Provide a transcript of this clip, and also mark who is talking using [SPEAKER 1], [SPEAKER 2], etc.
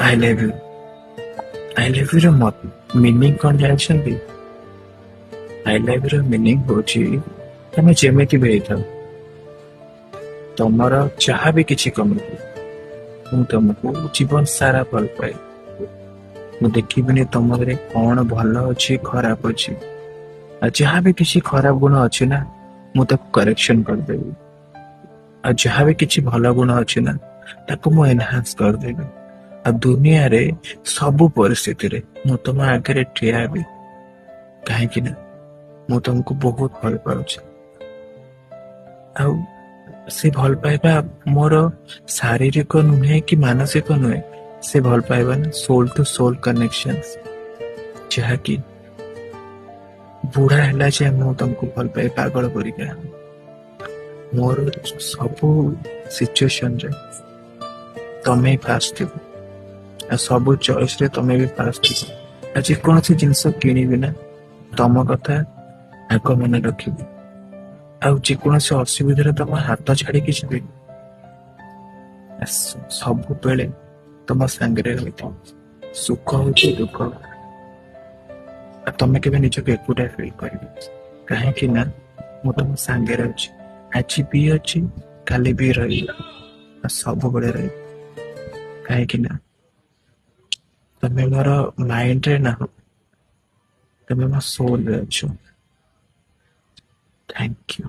[SPEAKER 1] I love you. I love ୟୁର meaning କ'ଣ ଜାଣିଛନ୍ତି? ଆଇ ଲଭ୍ ୟୁର ମିନିଂ ହଉଛି ତମେ ଯେମିତି ବି ହେଇଥାଉ, ତମର ଯାହା ବି କିଛି କମି, ମୁଁ ତମକୁ ଜୀବନ ସାରା ଭଲ ପାଏ। ମୁଁ ଦେଖିବିନି ତମରେ କ'ଣ ଭଲ ଅଛି ଖରାପ ଅଛି, ଆଉ ଯାହା ବି କିଛି ଖରାପ ଗୁଣ ଅଛି ନା, ମୁଁ ତାକୁ କରେକ୍ସନ କରିଦେବି। ଆଉ ଯାହା ବି କିଛି ଭଲ ଗୁଣ ଅଛି ନା, ତାକୁ ମୁଁ ଏନହାନ୍ସ କରିଦେବି। ଆଉ ଦୁନିଆରେ ସବୁ ପରିସ୍ଥିତିରେ ମୁଁ ତମ ଆଗରେ ଠିଆ ହେବି, କାହିଁକି ନା ମୁଁ ତମକୁ ବହୁତ ଭଲ ପାଉଛି। ଆଉ ସେ ଭଲ ପାଇବା ମୋର ଶାରୀରିକ ନୁହେଁ କି ମାନସିକ ନୁହେଁ, ସେ ଭଲ ପାଇବା ନା ସୋଲ ଟୁ ସୋଲ କନେକ୍ସନ, ଯାହାକି ବୁଢା ହେଲା ଯେ ମୁଁ ତମକୁ ଭଲ ପାଇ ପାଗଳ ପରିକା। ମୋର ସବୁ ସିଚୁଏସନରେ ତମେ ଫାଷ୍ଟ ଥିବ, ଆଉ ସବୁ ଚଏସରେ ତମେ ବି ଫାଷ୍ଟ ଥିବ। ଆଉ ଯେକୌଣସି ଜିନିଷ କିଣିବି ନା, ତମ କଥା ଆଗ ମନେ ରଖିବି। ଆଉ ଯେକୌଣସି ଅସୁବିଧାରେ ତମ ହାତ ଛାଡିକି ଯିବି, ସବୁବେଳେ ତମ ସାଙ୍ଗରେ ରହିଥିବ, ସୁଖ ହଉଛି ଦୁଃଖ। ଆଉ ତମେ କେବେ ନିଜକୁ ଏକୁଟିଆ ଫିଲ୍ କରିବି, କାହିଁକି ନା ମୁଁ ତମ ସାଙ୍ଗରେ ଅଛି, ଆଜି ବି ଅଛି, କାଲି ବି ରହିବି, ଆଉ ସବୁବେଳେ ରହିବି। କାହିଁକି ନା ତମେ ମୋର ମାଇଣ୍ଡରେ ନାହଁ, ତମେ ମୋ ସୋଲରେ ଅଛ। Thank you.